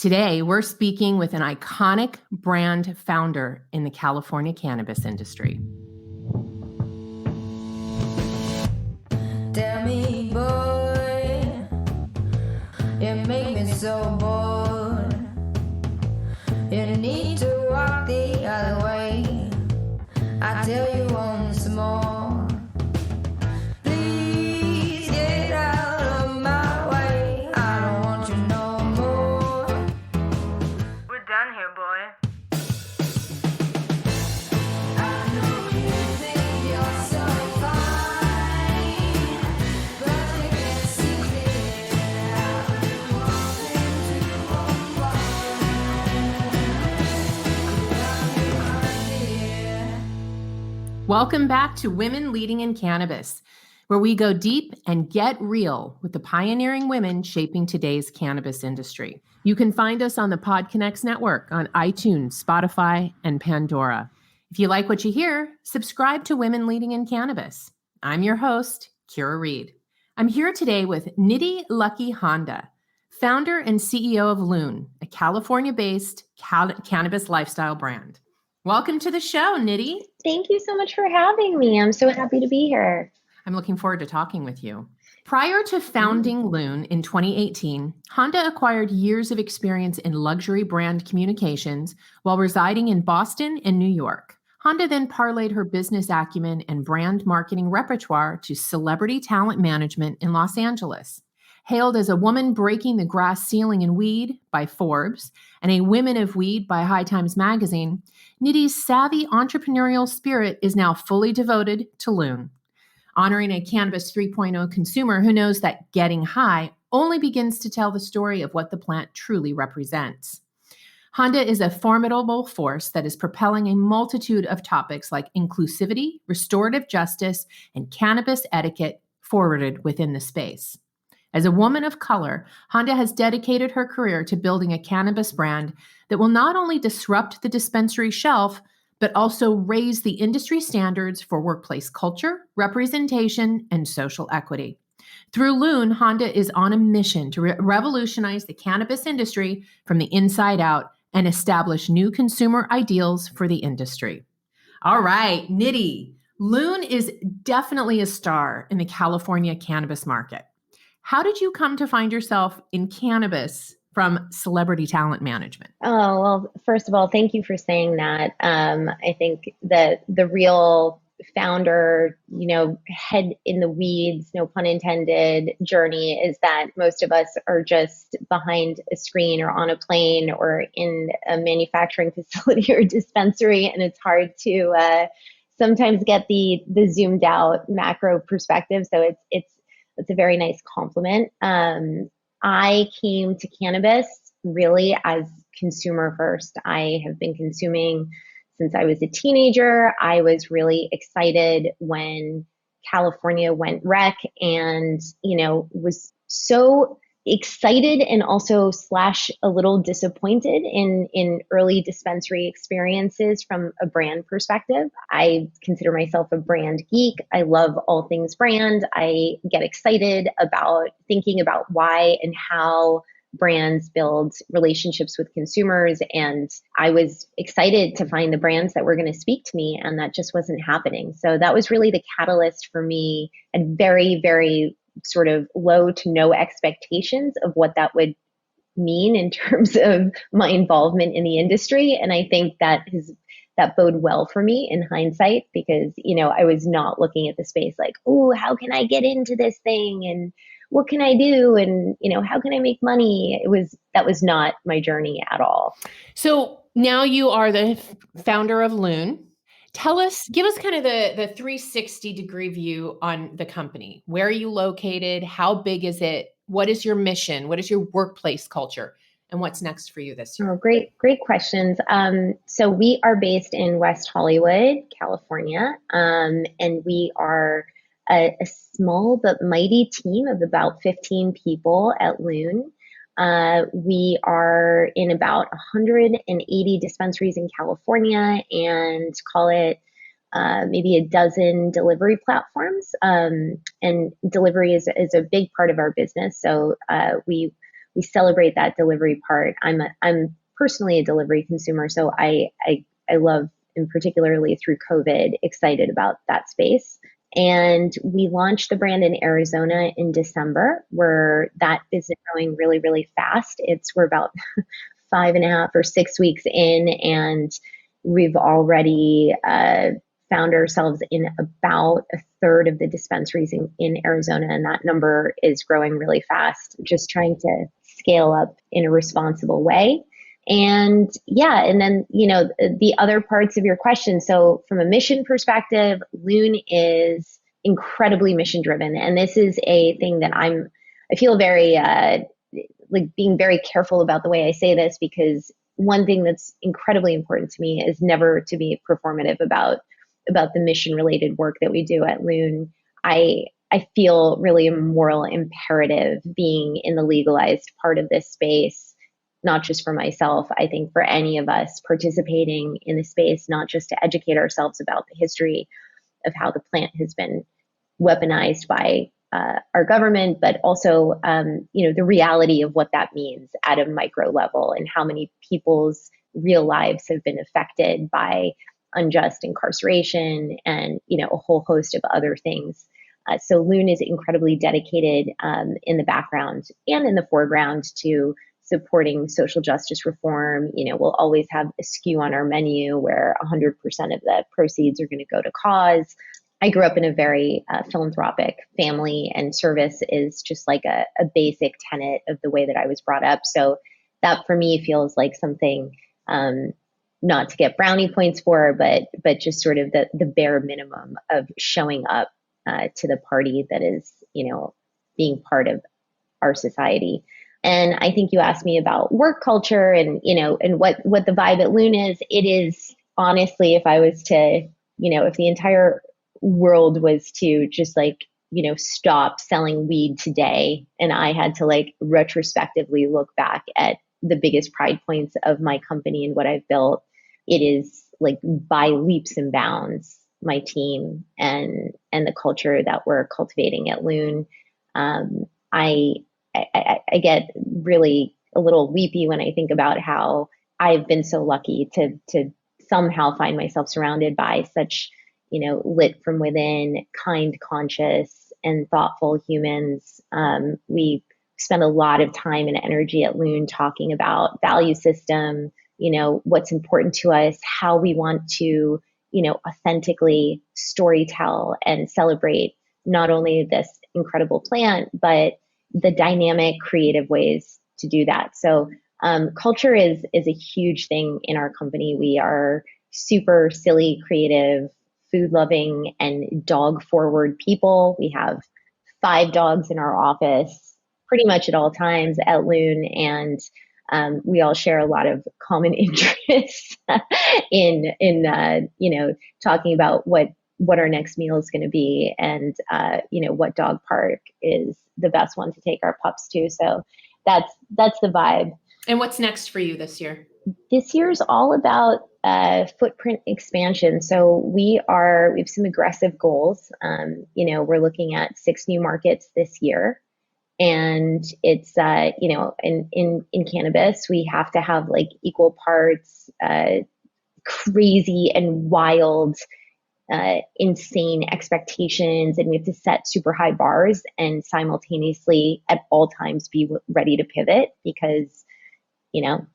Today, we're speaking with an iconic brand founder in the California cannabis industry. Tell me, boy, you make me so bored. You need to walk the other way. I tell you once more. Please get out of my way. I don't want you no more. We're done here, boy. I know you think you're so fine, but you can't see clear. I've been walking to Welcome back to Women Leading in Cannabis, where we go deep and get real with the pioneering women shaping today's cannabis industry. You can find us on the PodConX network on iTunes, Spotify, and Pandora. If you like what you hear, subscribe to Women Leading in Cannabis. I'm your host, Kyra Reed. I'm here today with Nidhi-lucky-handa, founder and CEO of Loon, a California-based cannabis lifestyle brand. Welcome to the show, Nidhi. Thank you so much for having me. I'm so happy to be here. I'm looking forward to talking with you. Prior to founding Loon in 2018, Handa acquired years of experience in luxury brand communications while residing in Boston and New York. Handa then parlayed her business acumen and brand marketing repertoire to celebrity talent management in Los Angeles. Hailed as a woman breaking the glass ceiling in weed by Forbes and a Women of Weed by High Times Magazine, Nidhi's savvy entrepreneurial spirit is now fully devoted to Loon, honoring a Cannabis 3.0 consumer who knows that getting high only begins to tell the story of what the plant truly represents. Handa is a formidable force that is propelling a multitude of topics like inclusivity, restorative justice, and cannabis etiquette forwarded within the space. As a woman of color, Handa has dedicated her career to building a cannabis brand that will not only disrupt the dispensary shelf, but also raise the industry standards for workplace culture, representation, and social equity. Through Loon, Handa is on a mission to revolutionize the cannabis industry from the inside out and establish new consumer ideals for the industry. All right, Nidhi, Loon is definitely a star in the California cannabis market. How did you come to find yourself in cannabis from celebrity talent management? Oh, well, first of all, thank you for saying that. I think that the real founder, head in the weeds, no pun intended, journey is that most of us are just behind a screen or on a plane or in a manufacturing facility or dispensary, and it's hard to sometimes get the zoomed out macro perspective. So it's a very nice compliment. I came to cannabis really as consumer first. I have been consuming since I was a teenager. I was really excited when California went rec and, was so excited and also / a little disappointed in early dispensary experiences from a brand perspective. I consider myself a brand geek. I love all things brand. I get excited about thinking about why and how brands build relationships with consumers. And I was excited to find the brands that were going to speak to me, and that just wasn't happening. So that was really the catalyst for me, and very, very sort of low to no expectations of what that would mean in terms of my involvement in the industry. And I think that bode well for me in hindsight, because, I was not looking at the space like, oh, how can I get into this thing? And what can I do? And, how can I make money? That was not my journey at all. So now you are the founder of Loon. Give us kind of the 360-degree view on the company. Where are you located? How big is it? What is your mission? What is your workplace culture? And what's next for you this year? Oh, great questions. So we are based in West Hollywood, California, and we are a small but mighty team of about 15 people at Loon. We are in about 180 dispensaries in California, and call it maybe a dozen delivery platforms. And delivery is a big part of our business. So we we celebrate that delivery part. I'm personally a delivery consumer, so I love, and particularly through COVID, excited about that space. And we launched the brand in Arizona in December, where that business is growing really, really fast. We're about 5.5 or 6 weeks in, and we've already found ourselves in about a third of the dispensaries in Arizona, and that number is growing really fast. Just trying to scale up in a responsible way. And yeah, and then, the other parts of your question. So from a mission perspective, Loon is incredibly mission driven. And this is a thing that I feel very, like being very careful about the way I say this, because one thing that's incredibly important to me is never to be performative about the mission related work that we do at Loon. I feel really a moral imperative being in the legalized part of this space, not just for myself. I think for any of us participating in the space, not just to educate ourselves about the history of how the plant has been weaponized by our government, but also, the reality of what that means at a micro level and how many people's real lives have been affected by unjust incarceration and, a whole host of other things. So Loon is incredibly dedicated in the background and in the foreground to supporting social justice reform. We'll always have a SKU on our menu where 100% of the proceeds are going to go to cause. I grew up in a very philanthropic family, and service is just like a basic tenet of the way that I was brought up. So that for me feels like something not to get brownie points for, but just sort of the bare minimum of showing up to the party that is, being part of our society. And I think you asked me about work culture and, and what the vibe at Loon is. It is honestly, if I was to, if the entire world was to just stop selling weed today, and I had to retrospectively look back at the biggest pride points of my company and what I've built, it is by leaps and bounds my team and the culture that we're cultivating at Loon. I get really a little weepy when I think about how I've been so lucky to somehow find myself surrounded by such, lit from within, kind, conscious, and thoughtful humans. We spend a lot of time and energy at Loon talking about value system, what's important to us, how we want to, authentically storytell and celebrate not only this incredible plant, but the dynamic, creative ways to do that. So culture is a huge thing in our company. We are super silly, creative, food-loving, and dog-forward people. We have 5 dogs in our office pretty much at all times at Loon, and we all share a lot of common interests in talking about what our next meal is going to be, and what dog park is the best one to take our pups to. So that's the vibe. And what's next for you this year? This year's all about footprint expansion. So we have some aggressive goals. We're looking at 6 new markets this year, and it's in cannabis we have to have equal parts crazy and wild, insane expectations, and we have to set super high bars and simultaneously at all times be ready to pivot, because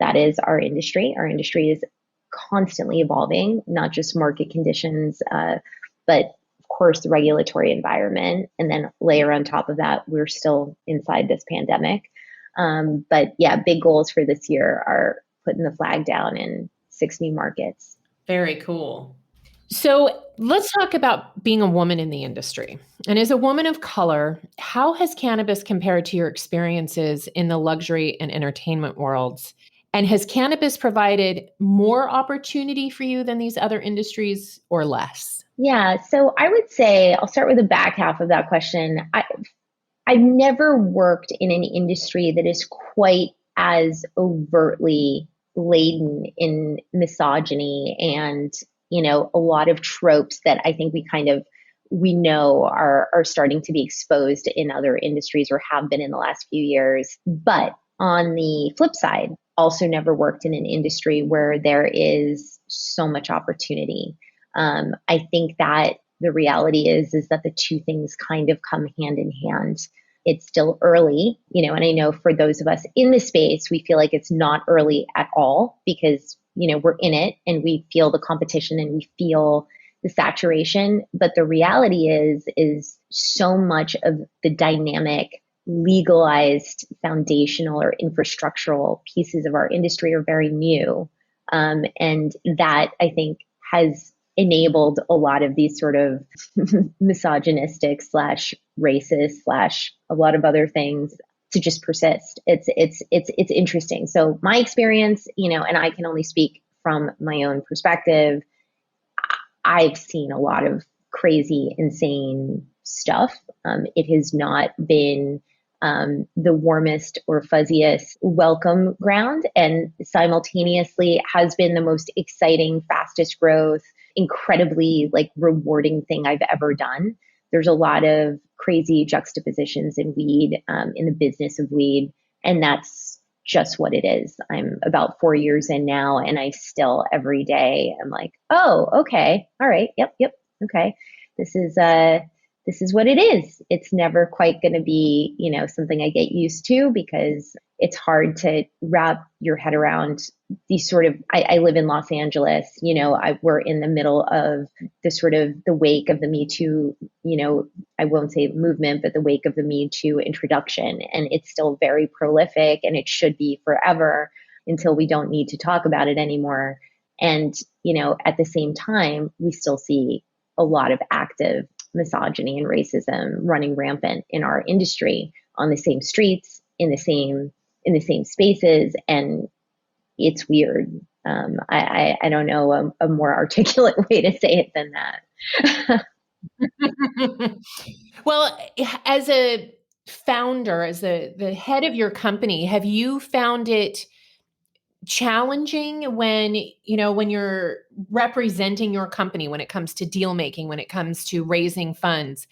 that is our industry. Our industry is constantly evolving, not just market conditions, but of course the regulatory environment, and then layer on top of that, we're still inside this pandemic. But yeah, big goals for this year are putting the flag down in 6 new markets. Very cool. So let's talk about being a woman in the industry. And as a woman of color, how has cannabis compared to your experiences in the luxury and entertainment worlds? And has cannabis provided more opportunity for you than these other industries, or less? Yeah, so I would say, I'll start with the back half of that question. I've never worked in an industry that is quite as overtly laden in misogyny and a lot of tropes that I think we know are starting to be exposed in other industries or have been in the last few years. But on the flip side, also never worked in an industry where there is so much opportunity. I think that the reality is that the two things kind of come hand in hand. It's still early, and I know for those of us in the space, we feel like it's not early at all because, we're in it and we feel the competition and we feel the saturation. But the reality is so much of the dynamic, legalized, foundational or infrastructural pieces of our industry are very new. And that I think has enabled a lot of these sort of misogynistic / racist / a lot of other things to just persist. It's interesting. So my experience, and I can only speak from my own perspective, I've seen a lot of crazy, insane stuff. It has not been the warmest or fuzziest welcome ground, and simultaneously has been the most exciting, fastest growth, incredibly rewarding thing I've ever done. There's a lot of crazy juxtapositions in weed, in the business of weed, and that's just what it is. I'm about 4 years in now, and I still every day I'm like, oh, okay, all right, yep, okay, this is what it is. It's never quite going to be, something I get used to because it's hard to wrap your head around these sort of, I live in Los Angeles, we're in the middle of the sort of the wake of the Me Too, I won't say movement, but the wake of the Me Too introduction. And it's still very prolific and it should be forever until we don't need to talk about it anymore. And, at the same time, we still see a lot of active misogyny and racism running rampant in our industry on the same streets, in the same spaces. And it's weird. I don't know a more articulate way to say it than that. Well, as a founder, as the head of your company, have you found it challenging when you're representing your company, when it comes to deal making, when it comes to raising funds?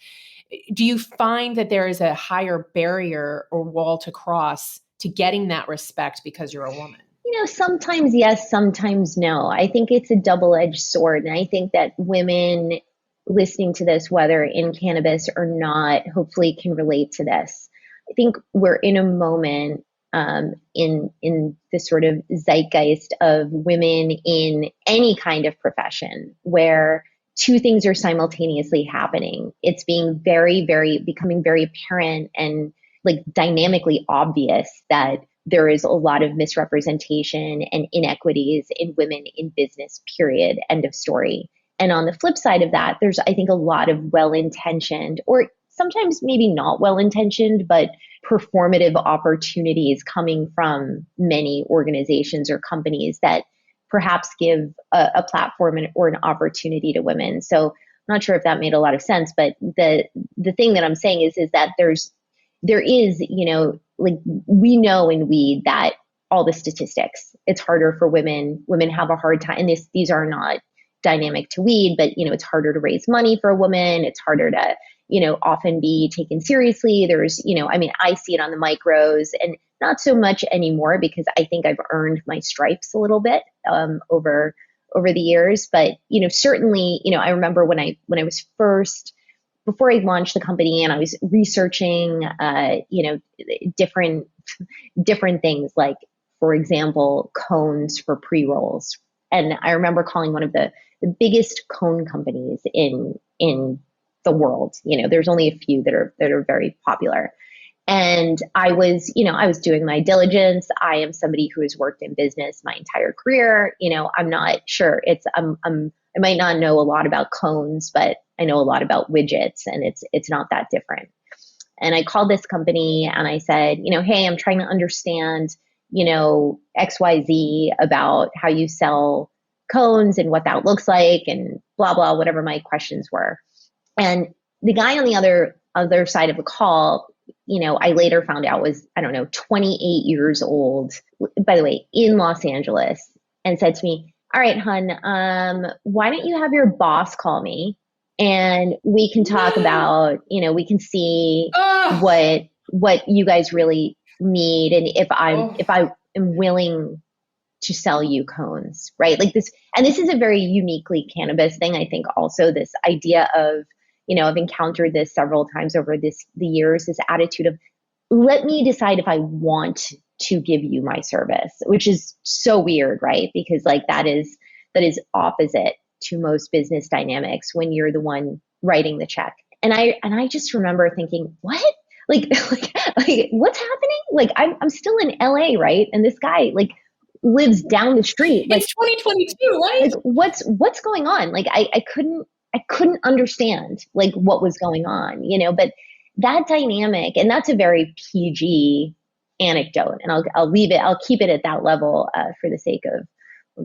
Do you find that there is a higher barrier or wall to cross to getting that respect because you're a woman? Sometimes yes, sometimes no. I think it's a double-edged sword. And I think that women listening to this, whether in cannabis or not, hopefully can relate to this. I think we're in a moment in the sort of zeitgeist of women in any kind of profession where two things are simultaneously happening. It's being becoming very apparent and dynamically obvious that there is a lot of misrepresentation and inequities in women in business, period, end of story. And on the flip side of that, there's, I think, a lot of well-intentioned, or sometimes maybe not well-intentioned, but performative opportunities coming from many organizations or companies that perhaps give a platform or an opportunity to women. So I'm not sure if that made a lot of sense, but the thing that I'm saying is that there is, we know in weed that all the statistics, it's harder for women. Women have a hard time, and these are not dynamic to weed, but, it's harder to raise money for a woman. It's harder to, often be taken seriously. There's, I see it on the micros and not so much anymore because I think I've earned my stripes a little bit over the years. But, certainly, I remember when I was first, before I launched the company and I was researching, different things like, for example, cones for pre-rolls. And I remember calling one of the biggest cone companies in the world. There's only a few that are very popular. And I was doing my diligence. I am somebody who has worked in business my entire career. I'm not sure I might not know a lot about cones, but I know a lot about widgets, and it's not that different. And I called this company and I said, hey, I'm trying to understand, XYZ about how you sell cones and what that looks like and blah, blah, whatever my questions were. And the guy on the other side of the call, I later found out was, 28 years old, by the way, in Los Angeles, and said to me, all right, hun, why don't you have your boss call me and we can talk about, we can see what you guys really need, and if I am willing to sell you cones, right? Like this, and this is a very uniquely cannabis thing. I think also this idea of, I've encountered this several times over the years, this attitude of, let me decide if I want to give you my service, which is so weird, right? Because like that is opposite to most business dynamics when you're the one writing the check. And I just remember thinking, what? Like what's happening? Like I'm still in LA, right? And this guy like lives down the street. Like it's 2022, right? Like what's going on? Like I couldn't understand like what was going on, but that dynamic, and that's a very PG anecdote, and I'll leave it, I'll keep it at that level for the sake of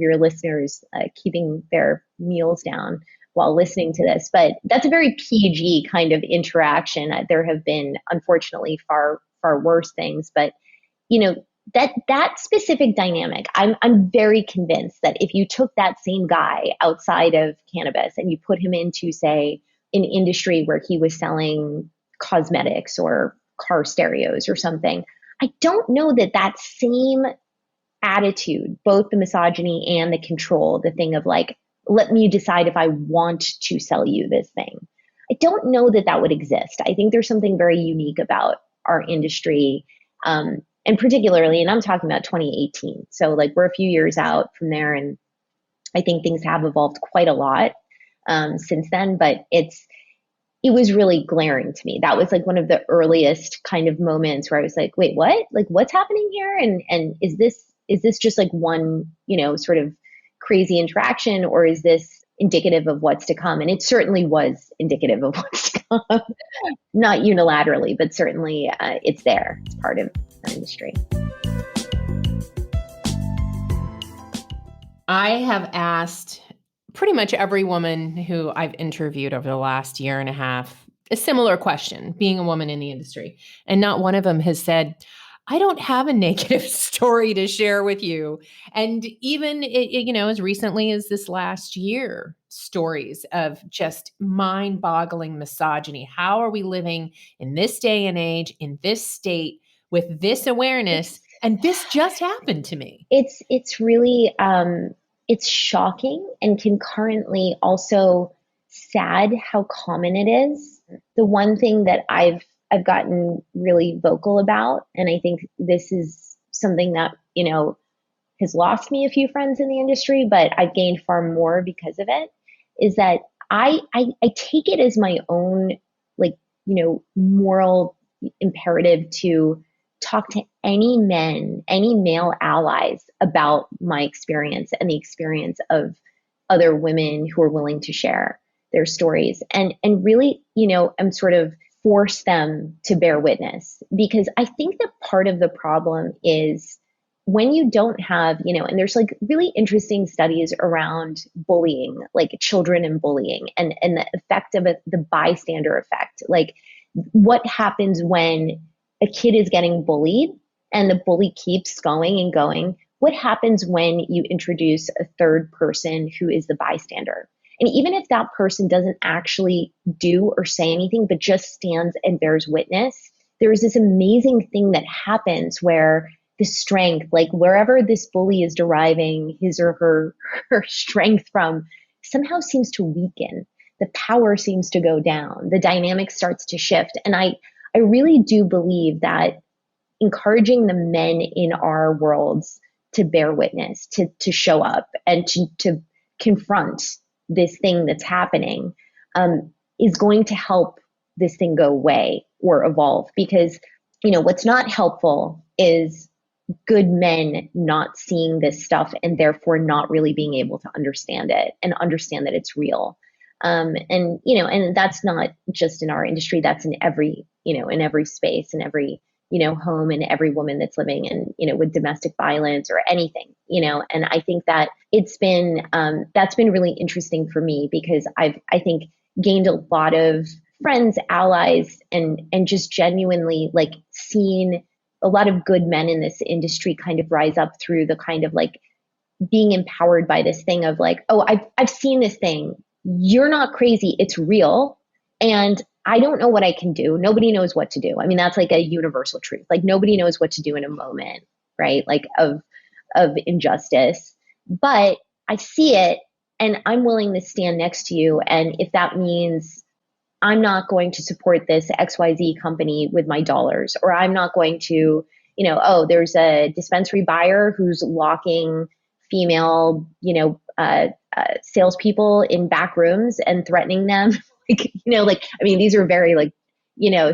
your listeners keeping their meals down while listening to this. But that's a very PG kind of interaction. There have been, unfortunately, far worse things, but that specific dynamic, I'm very convinced that if you took that same guy outside of cannabis and you put him into, say, an industry where he was selling cosmetics or car stereos or something, I don't know that same attitude, both the misogyny and the control, the thing of like, let me decide if I want to sell you this thing, I don't know that would exist. I think there's something very unique about our industry. And particularly, and I'm talking about 2018. So like we're a few years out from there, and I think things have evolved quite a lot since then, but it was really glaring to me. That was like one of the earliest kind of moments where I was like, wait, what? Like what's happening here? And is this just like one, sort of crazy interaction, or is this indicative of what's to come? And it certainly was indicative of what's to come. Not unilaterally, but certainly it's there. It's part of our industry. I have asked pretty much every woman who I've interviewed over the last year and a half a similar question, being a woman in the industry. And not one of them has said, I don't have a negative story to share with you. And even, as recently as this last year, stories of just mind-boggling misogyny. How are we living in this day and age, in this state, with this awareness? And this just happened to me. It's really, it's shocking and concurrently also sad how common it is. The one thing that I've gotten really vocal about, and I think this is something that, has lost me a few friends in the industry, but I've gained far more because of it, is that I take it as my own, moral imperative to talk to any male allies about my experience and the experience of other women who are willing to share their stories, and really, I'm sort of force them to bear witness, because I think that part of the problem is when you don't have, and there's like really interesting studies around bullying, like children and bullying, and the effect of it, the bystander effect, like what happens when a kid is getting bullied and the bully keeps going and going. What happens when you introduce a third person who is the bystander? And even if that person doesn't actually do or say anything, but just stands and bears witness, there is this amazing thing that happens where the strength, like wherever this bully is deriving his or her strength from, somehow seems to weaken. The power seems to go down. The dynamic starts to shift. And I really do believe that encouraging the men in our worlds to bear witness, to show up, and to confront this thing that's happening is going to help this thing go away or evolve. Because, what's not helpful is good men not seeing this stuff and therefore not really being able to understand it and understand that it's real. And that's not just in our industry, that's in every, in every space, in every, home, and every woman that's living in, with domestic violence or anything, and I think that it's been, that's been really interesting for me, because I think gained a lot of friends, allies, and just genuinely like seen a lot of good men in this industry kind of rise up through the kind of like being empowered by this thing of like, oh, I've seen this thing. You're not crazy. It's real. And I don't know what I can do. Nobody knows what to do. I mean, that's like a universal truth. Like nobody knows what to do in a moment, right? Like of injustice. But I see it and I'm willing to stand next to you. And if that means I'm not going to support this XYZ company with my dollars, or I'm not going to, oh, there's a dispensary buyer who's locking female, salespeople in back rooms and threatening them. I mean, these are very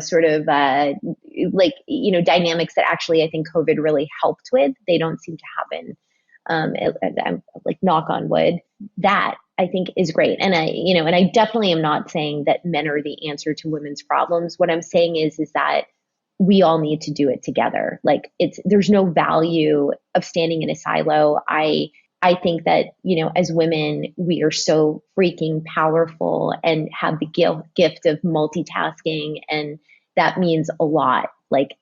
sort of dynamics that actually I think COVID really helped with. They don't seem to happen. I'm like knock on wood. That I think is great. And I definitely am not saying that men are the answer to women's problems. What I'm saying is that we all need to do it together. Like there's no value of standing in a silo. I think that, as women, we are so freaking powerful and have the gift of multitasking. And that means a lot, like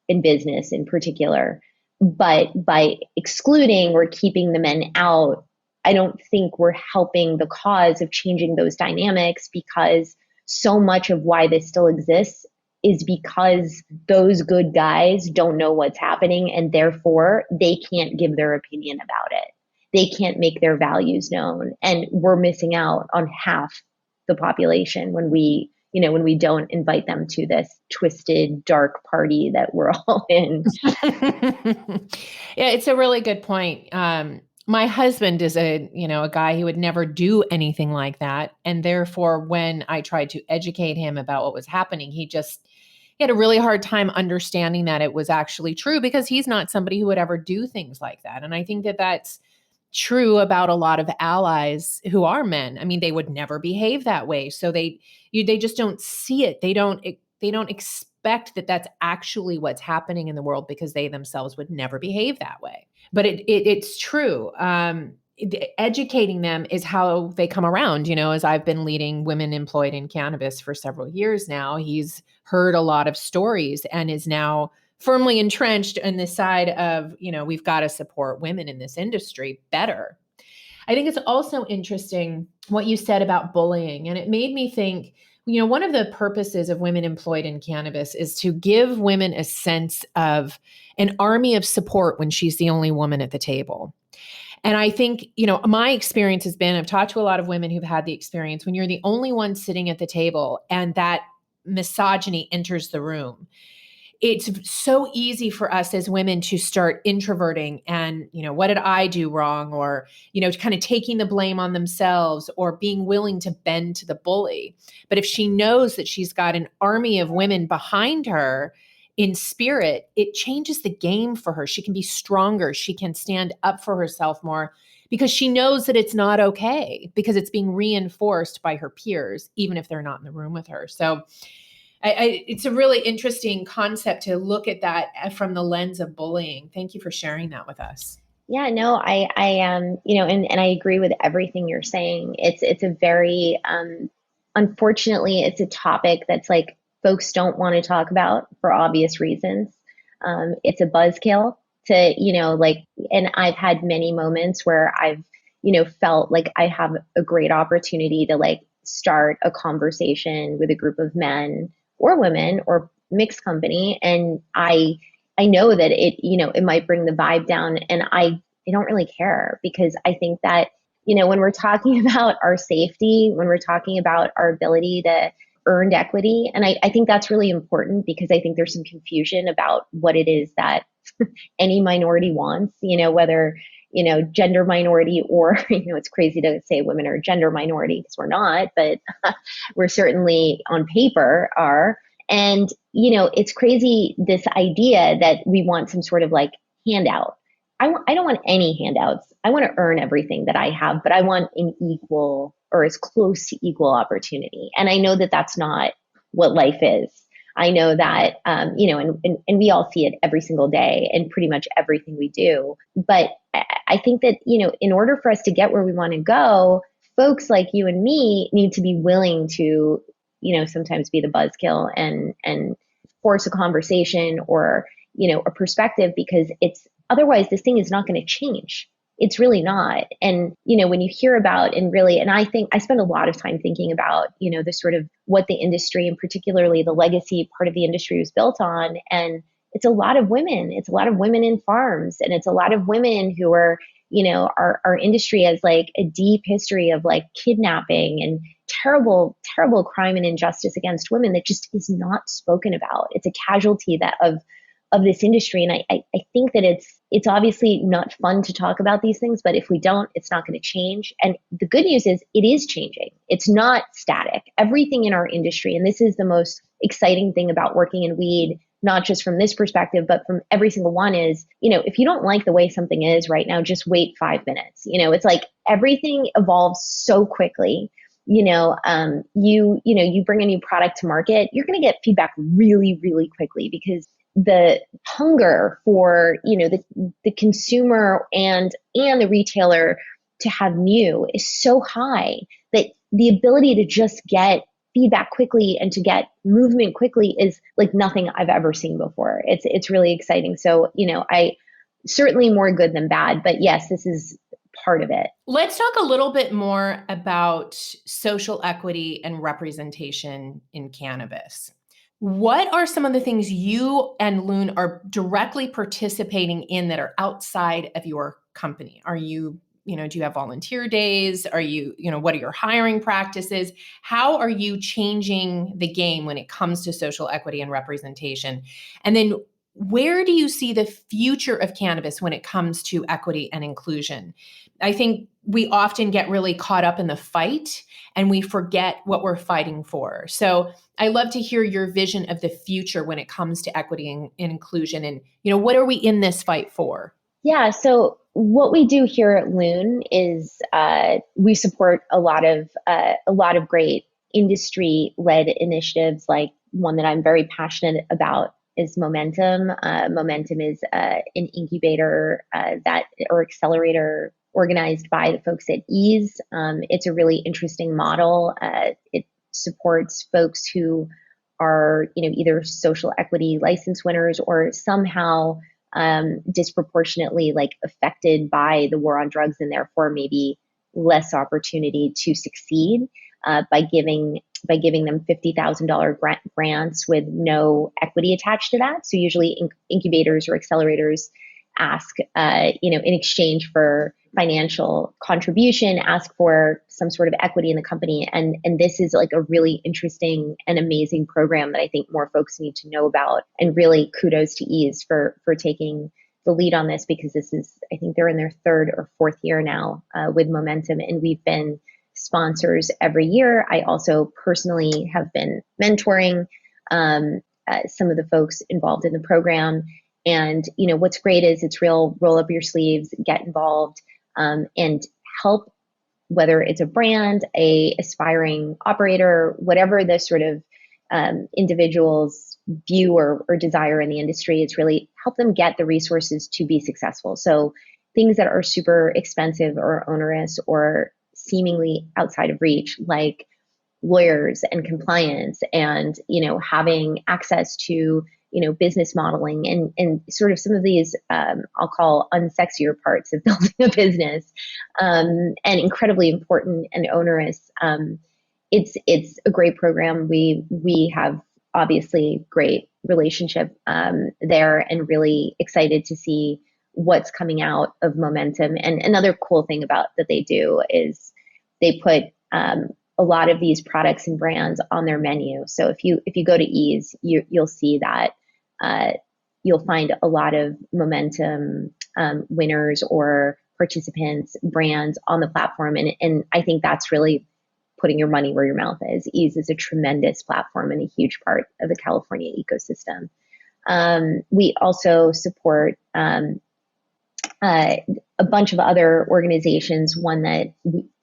in business in particular. But by excluding or keeping the men out, I don't think we're helping the cause of changing those dynamics, because so much of why this still exists is because those good guys don't know what's happening, and therefore they can't give their opinion about it. They can't make their values known. And we're missing out on half the population when we don't invite them to this twisted, dark party that we're all in. Yeah, it's a really good point. My husband is a guy who would never do anything like that. And therefore, when I tried to educate him about what was happening, he had a really hard time understanding that it was actually true, because he's not somebody who would ever do things like that. And I think that that's true about a lot of allies who are men. I mean, they would never behave that way. So they just don't see it. They don't expect that that's actually what's happening in the world, because they themselves would never behave that way. But it's true. Educating them is how they come around. As I've been leading women employed in cannabis for several years now, he's heard a lot of stories and is now firmly entrenched in the side of, we've got to support women in this industry better. I think it's also interesting what you said about bullying. And it made me think, one of the purposes of women employed in cannabis is to give women a sense of an army of support when she's the only woman at the table. And I think, my experience has been, I've talked to a lot of women who've had the experience when you're the only one sitting at the table and that misogyny enters the room. It's so easy for us as women to start introverting and, what did I do wrong? Or, kind of taking the blame on themselves, or being willing to bend to the bully. But if she knows that she's got an army of women behind her in spirit, it changes the game for her. She can be stronger. She can stand up for herself more, because she knows that it's not okay, because it's being reinforced by her peers, even if they're not in the room with her. So it's a really interesting concept to look at that from the lens of bullying. Thank you for sharing that with us. Yeah, no, I and I agree with everything you're saying. It's a very, unfortunately, it's a topic that's like folks don't want to talk about for obvious reasons. It's a buzzkill to, and I've had many moments where I've, felt like I have a great opportunity to start a conversation with a group of men or women or mixed company. And I know that it might bring the vibe down, and I don't really care, because I think that, when we're talking about our safety, when we're talking about our ability to earn equity, and I think that's really important, because I think there's some confusion about what it is that any minority wants, whether, gender minority or, it's crazy to say women are gender minority, because we're not, but we're certainly on paper are. And, it's crazy, this idea that we want some sort of handout. I don't want any handouts. I want to earn everything that I have, but I want an equal, or as close to equal, opportunity. And I know that that's not what life is. I know that, and we all see it every single day in pretty much everything we do. But I think that, in order for us to get where we want to go, folks like you and me need to be willing to, sometimes be the buzzkill and force a conversation or, a perspective, because otherwise this thing is not going to change. it's really not. And, when you hear about and I think I spend a lot of time thinking about, the sort of what the industry and particularly the legacy part of the industry was built on. And it's a lot of women. It's a lot of women in farms. And it's a lot of women who are, our industry has like a deep history of like kidnapping and terrible, terrible crime and injustice against women that just is not spoken about. It's a casualty of this industry. And I think that it's obviously not fun to talk about these things, but if we don't, it's not going to change. And the good news is it is changing. It's not static. Everything in our industry, and this is the most exciting thing about working in weed, not just from this perspective, but from every single one is, if you don't like the way something is right now, just wait 5 minutes. It's like everything evolves so quickly. You bring a new product to market, you're going to get feedback really, really quickly because the hunger for, the consumer and the retailer to have new is so high that the ability to just get feedback quickly and to get movement quickly is like nothing I've ever seen before. It's really exciting. So, I certainly more good than bad, but yes, this is part of it. Let's talk a little bit more about social equity and representation in cannabis. What are some of the things you and Loon are directly participating in that are outside of your company? Are you, do you have volunteer days? Are you, what are your hiring practices? How are you changing the game when it comes to social equity and representation? And then where do you see the future of cannabis when it comes to equity and inclusion? I think we often get really caught up in the fight and we forget what we're fighting for. So I love to hear your vision of the future when it comes to equity and inclusion and, what are we in this fight for? Yeah. So what we do here at Loon is we support a lot of great industry-led initiatives. Like one that I'm very passionate about is Momentum. Momentum is an incubator or accelerator organized by the folks at Ease. It's a really interesting model. It supports folks who are, either social equity license winners or somehow disproportionately affected by the war on drugs and therefore maybe less opportunity to succeed by giving them $50,000 grants with no equity attached to that. So usually incubators or accelerators ask, in exchange for financial contribution, ask for some sort of equity in the company. And this is like a really interesting and amazing program that I think more folks need to know about. And really kudos to Ease for taking the lead on this, because this is, I think they're in their third or fourth year now with Momentum. And we've been sponsors every year. I also personally have been mentoring some of the folks involved in the program. And, what's great is it's real roll up your sleeves, get involved, and help, whether it's a brand, a aspiring operator, whatever the sort of individual's view or desire in the industry, it's really help them get the resources to be successful. So things that are super expensive or onerous or seemingly outside of reach, like lawyers and compliance and, having access to, business modeling and sort of some of these, I'll call unsexier parts of building a business, and incredibly important and onerous. It's a great program. We have obviously great relationship there and really excited to see what's coming out of Momentum. And another cool thing about that they do is they put a lot of these products and brands on their menu. So if you go to Ease, you'll see that you'll find a lot of Momentum winners or participants, brands on the platform. And I think that's really putting your money where your mouth is. Ease is a tremendous platform and a huge part of the California ecosystem. We also support a bunch of other organizations. One that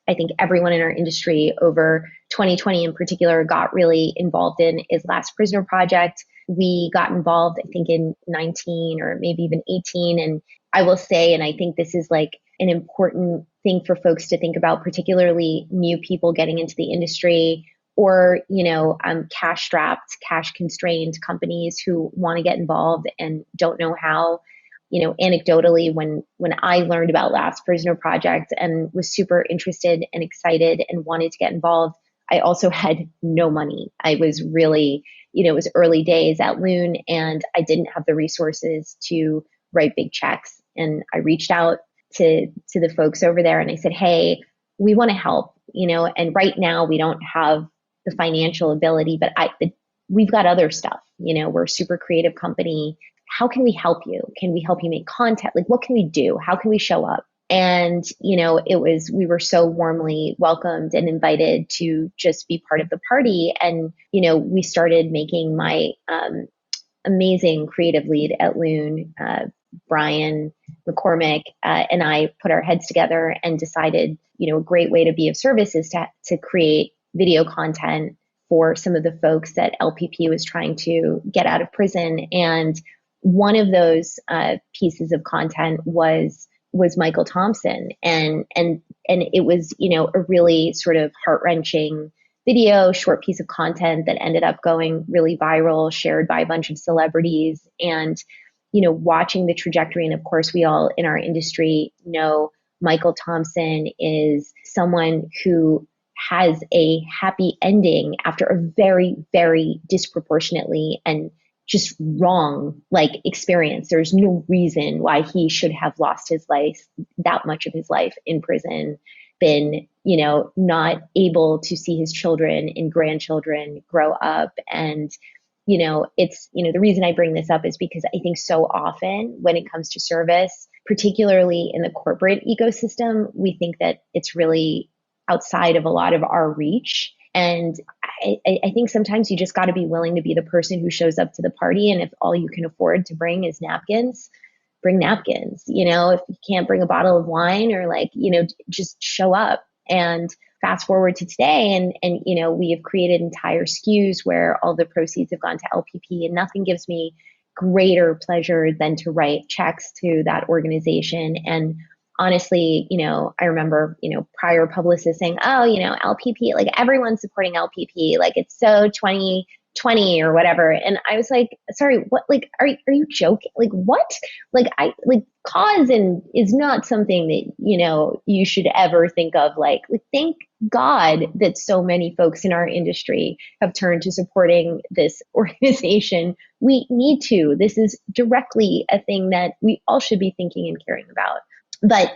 I think everyone in our industry over 2020 in particular got really involved in is Last Prisoner Project. We got involved, I think, in 19 or maybe even 18. And I will say, and I think this is like an important thing for folks to think about, particularly new people getting into the industry or, cash strapped, cash constrained companies who want to get involved and don't know how. anecdotally, when I learned about Last Prisoner Project and was super interested and excited and wanted to get involved, I also had no money. I was really, it was early days at Loon, and I didn't have the resources to write big checks. And I reached out to the folks over there and I said, hey, we want to help, and right now we don't have the financial ability, but we've got other stuff. We're a super creative company. How can we help you? Can we help you make content? Like, what can we do? How can we show up? And, we were so warmly welcomed and invited to just be part of the party. And, we started making my amazing creative lead at Loon, Brian McCormick, and I put our heads together and decided, a great way to be of service is to create video content for some of the folks that LPP was trying to get out of prison. And one of those pieces of content was Michael Thompson, and it was a really sort of heart-wrenching video, short piece of content that ended up going really viral, shared by a bunch of celebrities, and watching the trajectory. And of course, we all in our industry know Michael Thompson is someone who has a happy ending after a very, very disproportionately and just wrong experience. There's no reason why he should have lost his life, that much of his life in prison, been, not able to see his children and grandchildren grow up. And, it's, the reason I bring this up is because I think so often when it comes to service, particularly in the corporate ecosystem, we think that it's really outside of a lot of our reach. And I think sometimes you just got to be willing to be the person who shows up to the party. And if all you can afford to bring is napkins, bring napkins. If you can't bring a bottle of wine or just show up. And fast forward to today, and we have created entire SKUs where all the proceeds have gone to LPP, and nothing gives me greater pleasure than to write checks to that organization. And honestly, I remember, prior publicists saying, oh, LPP, everyone's supporting LPP. It's so 2020 or whatever. And I was like, sorry, what, are you joking? What? Cause and is not something that, you should ever think of. Thank God that so many folks in our industry have turned to supporting this organization. We need to. This is directly a thing that we all should be thinking and caring about. But,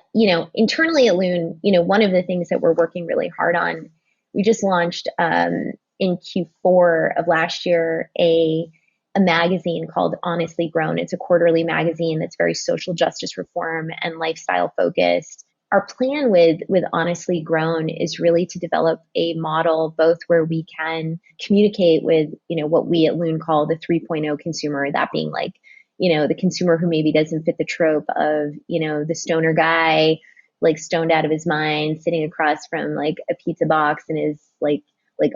internally at Loon, one of the things that we're working really hard on, we just launched in Q4 of last year a magazine called Honestly Grown. It's a quarterly magazine that's very social justice reform and lifestyle focused. Our plan with Honestly Grown is really to develop a model both where we can communicate with, what we at Loon call the 3.0 consumer, that being the consumer who maybe doesn't fit the trope of, the stoner guy, stoned out of his mind, sitting across from a pizza box and is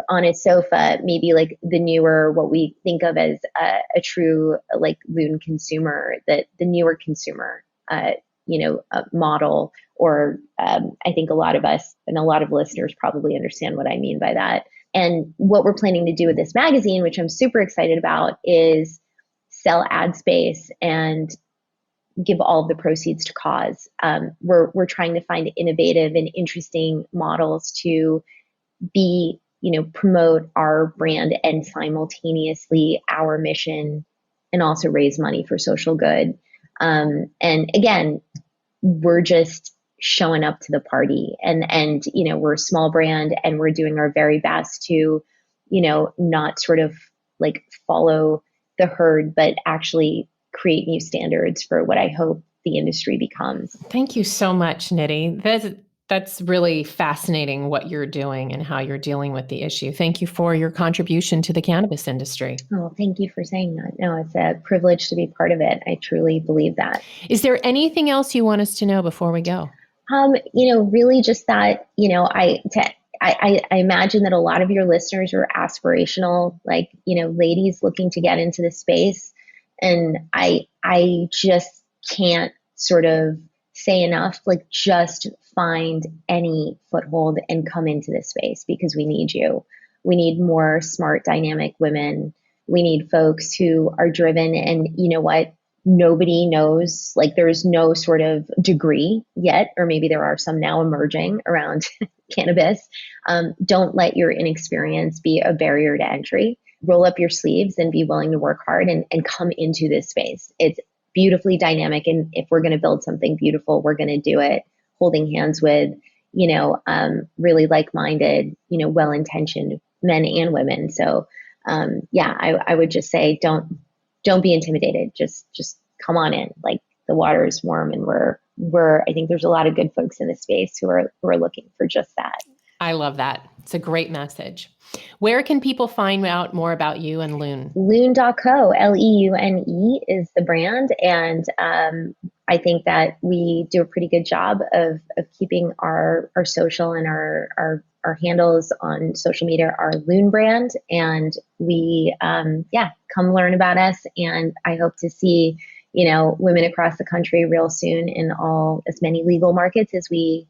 on his sofa, maybe the newer, what we think of as a true Loon consumer, the newer consumer, model, or I think a lot of us and a lot of listeners probably understand what I mean by that. And what we're planning to do with this magazine, which I'm super excited about, is sell ad space and give all of the proceeds to cause. We're trying to find innovative and interesting models to be, promote our brand and simultaneously our mission, and also raise money for social good. And again, we're just showing up to the party, and we're a small brand, and we're doing our very best to, not sort of follow the herd, but actually create new standards for what I hope the industry becomes. Thank you so much, Nidhi. That's really fascinating what you're doing and how you're dealing with the issue. Thank you for your contribution to the cannabis industry. Oh, thank you for saying that. No, it's a privilege to be part of it. I truly believe that. Is there anything else you want us to know before we go? Really just that, I imagine that a lot of your listeners are aspirational, ladies looking to get into the space. And I just can't sort of say enough, just find any foothold and come into this space, because we need you. We need more smart, dynamic women. We need folks who are driven, and you know what? nobody knows, like there's no sort of degree yet, or maybe there are some now emerging around cannabis. Don't let your inexperience be a barrier to entry. Roll up your sleeves and be willing to work hard and come into this space. It's beautifully dynamic. And if we're going to build something beautiful, we're going to do it holding hands with, really like-minded, well-intentioned men and women. So, I would just say, don't be intimidated. Just come on in. Like, the water is warm, and I think there's a lot of good folks in this space who are looking for just that. I love that. It's a great message. Where can people find out more about you and Loon? Leune.co, Leune is the brand. And I think that we do a pretty good job of keeping our social and our handles on social media, our Loon brand. And we, come learn about us. And I hope to see, women across the country real soon in as many legal markets as we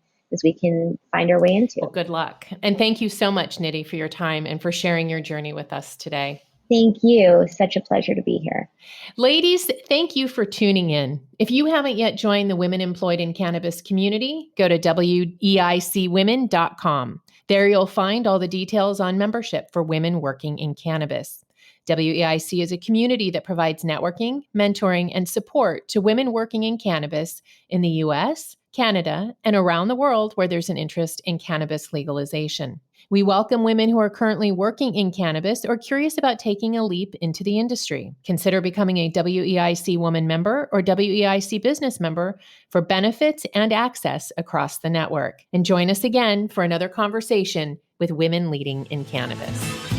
can find our way into. Well, good luck. And thank you so much, Nidhi, for your time and for sharing your journey with us today. Thank you. Such a pleasure to be here. Ladies, thank you for tuning in. If you haven't yet joined the Women Employed in Cannabis community, go to weicwomen.com. There you'll find all the details on membership for women working in cannabis. WEIC is a community that provides networking, mentoring, and support to women working in cannabis in the U.S., Canada, and around the world where there's an interest in cannabis legalization. We welcome women who are currently working in cannabis or curious about taking a leap into the industry. Consider becoming a WEIC Woman member or WEIC Business member for benefits and access across the network. And join us again for another conversation with women leading in cannabis.